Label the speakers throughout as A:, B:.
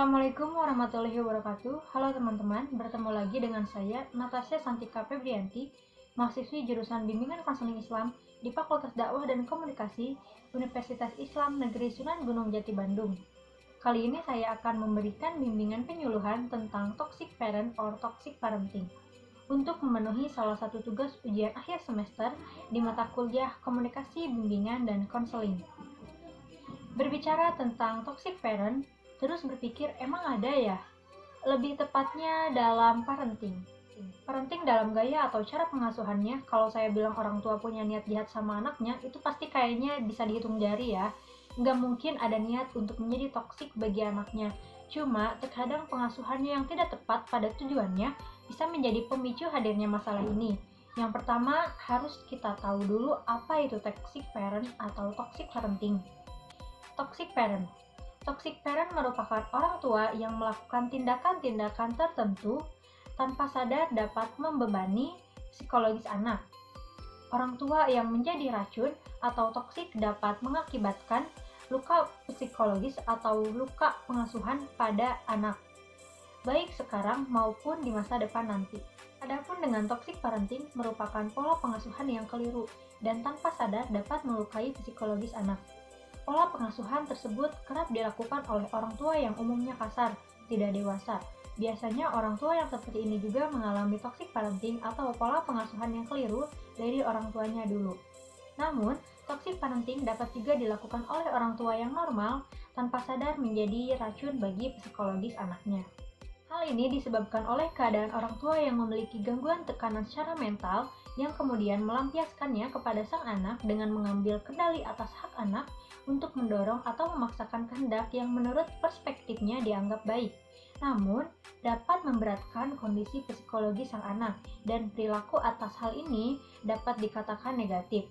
A: Assalamualaikum warahmatullahi wabarakatuh. Halo teman-teman, bertemu lagi dengan saya Natasha Santika Febrianti, mahasiswi jurusan Bimbingan Konseling Islam di Fakultas Dakwah dan Komunikasi Universitas Islam Negeri Sunan Gunung Jati Bandung. Kali ini saya akan memberikan bimbingan penyuluhan tentang toxic parent or toxic parenting untuk memenuhi salah satu tugas ujian akhir semester di mata kuliah Komunikasi Bimbingan dan Konseling. Berbicara tentang toxic parent, terus berpikir emang ada ya? Lebih tepatnya dalam parenting. Parenting dalam gaya atau cara pengasuhannya, kalau saya bilang orang tua punya niat jahat sama anaknya, itu pasti kayaknya bisa dihitung jari ya. Nggak mungkin ada niat untuk menjadi toksik bagi anaknya. Cuma, terkadang pengasuhannya yang tidak tepat pada tujuannya bisa menjadi pemicu hadirnya masalah ini. Yang pertama, harus kita tahu dulu apa itu toxic parent atau toxic parenting. Toxic parent. Toxic parent merupakan orang tua yang melakukan tindakan-tindakan tertentu tanpa sadar dapat membebani psikologis anak. Orang tua yang menjadi racun atau toksik dapat mengakibatkan luka psikologis atau luka pengasuhan pada anak, baik sekarang maupun di masa depan nanti. Adapun dengan toxic parenting merupakan pola pengasuhan yang keliru dan tanpa sadar dapat melukai psikologis anak. Pola pengasuhan tersebut kerap dilakukan oleh orang tua yang umumnya kasar, tidak dewasa. Biasanya orang tua yang seperti ini juga mengalami toxic parenting atau pola pengasuhan yang keliru dari orang tuanya dulu. Namun, toxic parenting dapat juga dilakukan oleh orang tua yang normal tanpa sadar menjadi racun bagi psikologis anaknya. Hal ini disebabkan oleh keadaan orang tua yang memiliki gangguan tekanan secara mental yang kemudian melampiaskannya kepada sang anak dengan mengambil kendali atas hak anak untuk mendorong atau memaksakan kehendak yang menurut perspektifnya dianggap baik, namun dapat memberatkan kondisi psikologi sang anak dan perilaku atas hal ini dapat dikatakan negatif.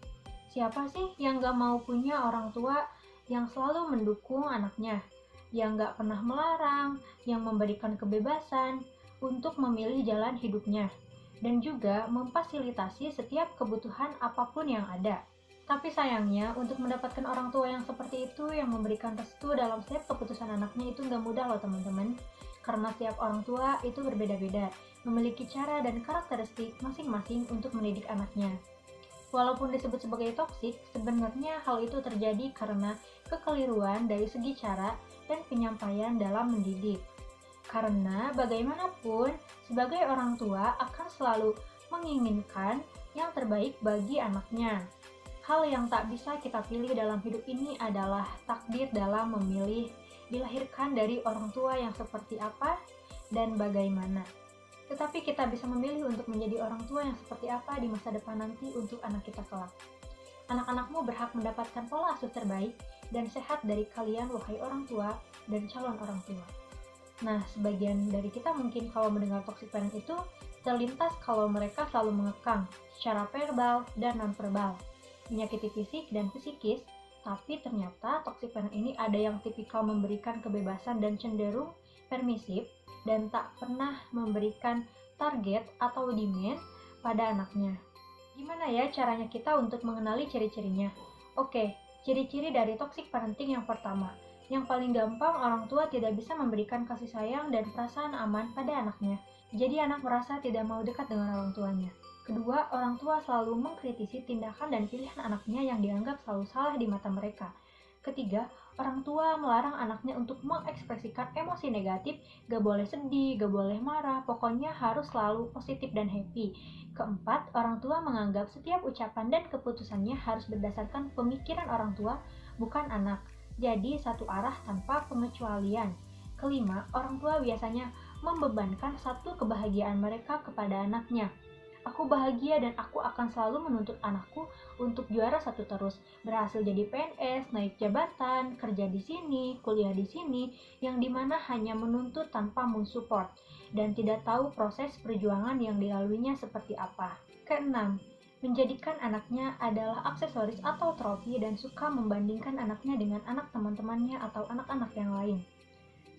A: Siapa sih yang gak mau punya orang tua yang selalu mendukung anaknya, yang gak pernah melarang, yang memberikan kebebasan untuk memilih jalan hidupnya, dan juga memfasilitasi setiap kebutuhan apapun yang ada. Tapi sayangnya, untuk mendapatkan orang tua yang seperti itu yang memberikan restu dalam setiap keputusan anaknya itu nggak mudah loh teman-teman. Karena setiap orang tua itu berbeda-beda, memiliki cara dan karakteristik masing-masing untuk mendidik anaknya. Walaupun disebut sebagai toksik, sebenarnya hal itu terjadi karena kekeliruan dari segi cara dan penyampaian dalam mendidik. Karena bagaimanapun, sebagai orang tua akan selalu menginginkan yang terbaik bagi anaknya. Hal yang tak bisa kita pilih dalam hidup ini adalah takdir dalam memilih dilahirkan dari orang tua yang seperti apa dan bagaimana. Tetapi kita bisa memilih untuk menjadi orang tua yang seperti apa di masa depan nanti untuk anak kita kelak. Anak-anakmu berhak mendapatkan pola asuh terbaik dan sehat dari kalian wahai orang tua dan calon orang tua. Nah, sebagian dari kita mungkin kalau mendengar toxic parent itu terlintas kalau mereka selalu mengekang secara verbal dan non-verbal, menyakiti fisik dan psikis, tapi ternyata toxic parent ini ada yang tipikal memberikan kebebasan dan cenderung permisif dan tak pernah memberikan target atau demand pada anaknya. Gimana ya caranya kita untuk mengenali ciri-cirinya? Oke, ciri-ciri dari toxic parenting yang pertama. Yang paling gampang, orang tua tidak bisa memberikan kasih sayang dan perasaan aman pada anaknya. Jadi anak merasa tidak mau dekat dengan orang tuanya. Kedua, orang tua selalu mengkritisi tindakan dan pilihan anaknya yang dianggap selalu salah di mata mereka. Ketiga, orang tua melarang anaknya untuk mengekspresikan emosi negatif, gak boleh sedih, gak boleh marah, pokoknya harus selalu positif dan happy. Keempat, orang tua menganggap setiap ucapan dan keputusannya harus berdasarkan pemikiran orang tua, bukan anak. Jadi satu arah tanpa pengecualian. Kelima, orang tua biasanya membebankan satu kebahagiaan mereka kepada anaknya. Aku bahagia dan aku akan selalu menuntut anakku untuk juara satu terus, berhasil jadi PNS, naik jabatan, kerja di sini, kuliah di sini, yang dimana hanya menuntut tanpa mensupport, dan tidak tahu proses perjuangan yang dilaluinya seperti apa. Keenam, menjadikan anaknya adalah aksesoris atau trofi dan suka membandingkan anaknya dengan anak teman-temannya atau anak-anak yang lain.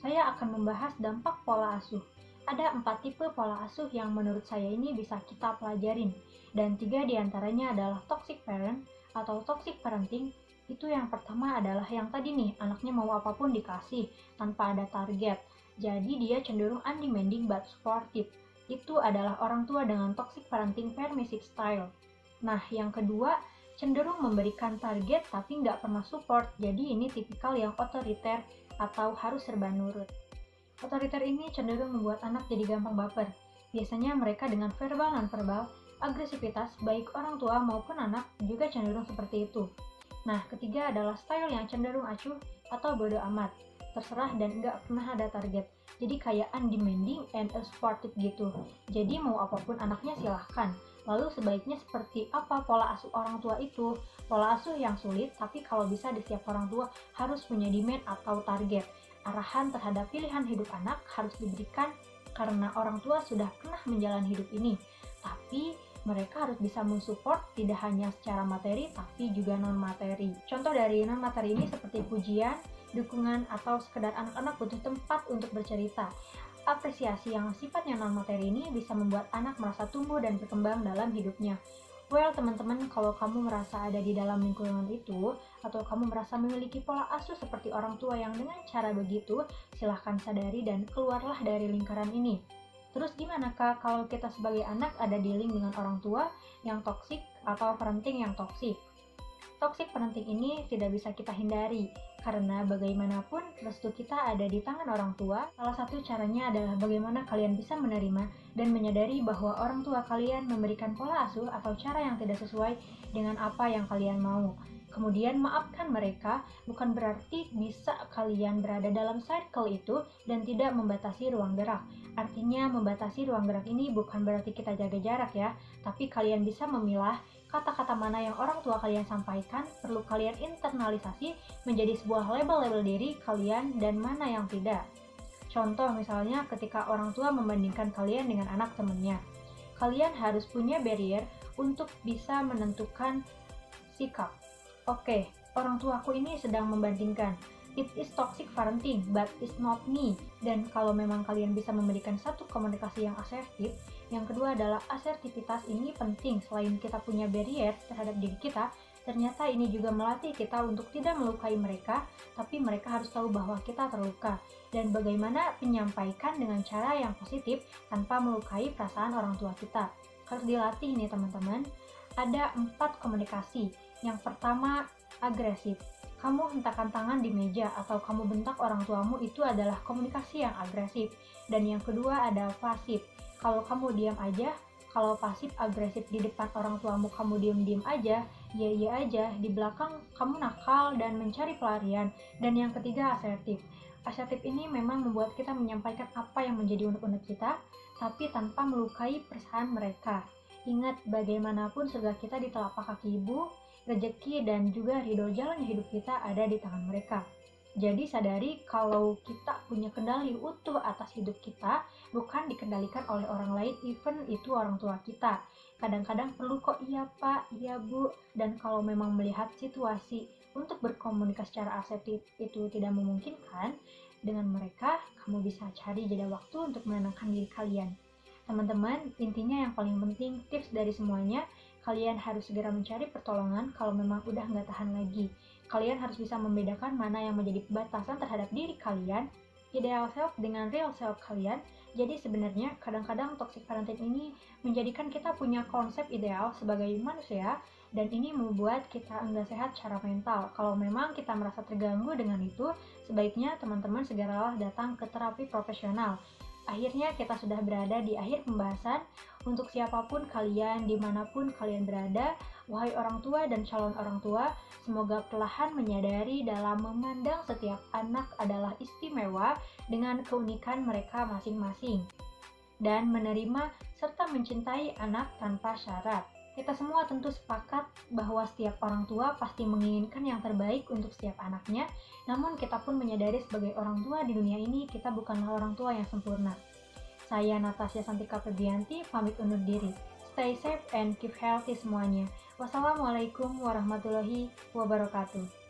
A: Saya akan membahas dampak pola asuh. Ada 4 tipe pola asuh yang menurut saya ini bisa kita pelajarin, dan 3 diantaranya adalah toxic parent atau toxic parenting. Itu yang pertama adalah yang tadi nih, anaknya mau apapun dikasih tanpa ada target. Jadi dia cenderung undemanding but supportive. Itu adalah orang tua dengan toxic parenting permissive style. Nah, yang kedua, cenderung memberikan target tapi nggak pernah support. Jadi ini tipikal yang otoriter atau harus serba nurut. Otoriter ini cenderung membuat anak jadi gampang baper. Biasanya mereka dengan verbal dan verbal, agresivitas baik orang tua maupun anak juga cenderung seperti itu. Nah, ketiga adalah style yang cenderung acuh atau bodo amat, terserah dan nggak pernah ada target. Jadi kayak undemanding and supportive gitu. Jadi mau apapun anaknya silahkan. Lalu sebaiknya seperti apa pola asuh orang tua itu? Pola asuh yang sulit, tapi kalau bisa di setiap orang tua harus punya demand atau target. Arahan terhadap pilihan hidup anak harus diberikan karena orang tua sudah pernah menjalani hidup ini. Tapi mereka harus bisa mensupport tidak hanya secara materi tapi juga non-materi. Contoh dari non-materi ini seperti pujian, dukungan, atau sekedar anak-anak butuh tempat untuk bercerita. Apresiasi yang sifatnya non-materi ini bisa membuat anak merasa tumbuh dan berkembang dalam hidupnya. Well, teman-teman, kalau kamu merasa ada di dalam lingkungan itu, atau kamu merasa memiliki pola asuh seperti orang tua yang dengan cara begitu, silahkan sadari dan keluarlah dari lingkaran ini. Terus gimana kak kalau kita sebagai anak ada di link dengan orang tua yang toksik atau parenting yang toksik? Toxic parenting ini tidak bisa kita hindari, karena bagaimanapun restu kita ada di tangan orang tua. Salah satu caranya adalah bagaimana kalian bisa menerima dan menyadari bahwa orang tua kalian memberikan pola asuh atau cara yang tidak sesuai dengan apa yang kalian mau. Kemudian maafkan mereka, bukan berarti bisa kalian berada dalam circle itu dan tidak membatasi ruang gerak. Artinya membatasi ruang gerak ini bukan berarti kita jaga jarak ya, tapi kalian bisa memilah kata-kata mana yang orang tua kalian sampaikan perlu kalian internalisasi menjadi sebuah label-label diri kalian dan mana yang tidak. Contoh misalnya ketika orang tua membandingkan kalian dengan anak temannya. Kalian harus punya barrier untuk bisa menentukan sikap. Oke, orang tuaku ini sedang membandingkan. It is toxic parenting, but it's not me. Dan kalau memang kalian bisa memberikan satu komunikasi yang asertif, yang kedua adalah asertivitas ini penting. Selain kita punya barrier terhadap diri kita, ternyata ini juga melatih kita untuk tidak melukai mereka, tapi mereka harus tahu bahwa kita terluka. Dan bagaimana menyampaikan dengan cara yang positif tanpa melukai perasaan orang tua kita. Harus dilatih nih teman-teman. Ada 4 komunikasi. Yang pertama, agresif. Kamu hentakkan tangan di meja atau kamu bentak orang tuamu itu adalah komunikasi yang agresif. Dan yang kedua ada pasif. Kalau kamu diam aja, kalau pasif agresif di depan orang tuamu kamu diam-diam aja, iya aja, di belakang kamu nakal dan mencari pelarian. Dan yang ketiga asertif. Asertif ini memang membuat kita menyampaikan apa yang menjadi unek-unek kita, tapi tanpa melukai perasaan mereka. Ingat bagaimanapun surga kita di telapak kaki ibu, rezeki dan juga ridho jalan hidup kita ada di tangan mereka. Jadi sadari kalau kita punya kendali utuh atas hidup kita, bukan dikendalikan oleh orang lain, even itu orang tua kita. Kadang-kadang perlu kok iya pak, iya bu, dan kalau memang melihat situasi untuk berkomunikasi secara asertif itu tidak memungkinkan, dengan mereka kamu bisa cari jeda waktu untuk menenangkan diri kalian. Teman-teman, intinya yang paling penting tips dari semuanya, kalian harus segera mencari pertolongan kalau memang udah nggak tahan lagi. Kalian harus bisa membedakan mana yang menjadi batasan terhadap diri kalian, ideal self dengan real self kalian. Jadi sebenarnya kadang-kadang toxic parenting ini menjadikan kita punya konsep ideal sebagai manusia, dan ini membuat kita enggak sehat secara mental. Kalau memang kita merasa terganggu dengan itu, sebaiknya teman-teman segeralah datang ke terapi profesional. Akhirnya kita sudah berada di akhir pembahasan. Untuk siapapun kalian, dimanapun kalian berada, wahai orang tua dan calon orang tua, semoga perlahan menyadari dalam memandang setiap anak adalah istimewa dengan keunikan mereka masing-masing, dan menerima serta mencintai anak tanpa syarat. Kita semua tentu sepakat bahwa setiap orang tua pasti menginginkan yang terbaik untuk setiap anaknya, namun kita pun menyadari sebagai orang tua di dunia ini kita bukanlah orang tua yang sempurna. Saya Natasha Santika Febrianti, pamit undur diri. Stay safe and keep healthy semuanya. Wassalamualaikum warahmatullahi wabarakatuh.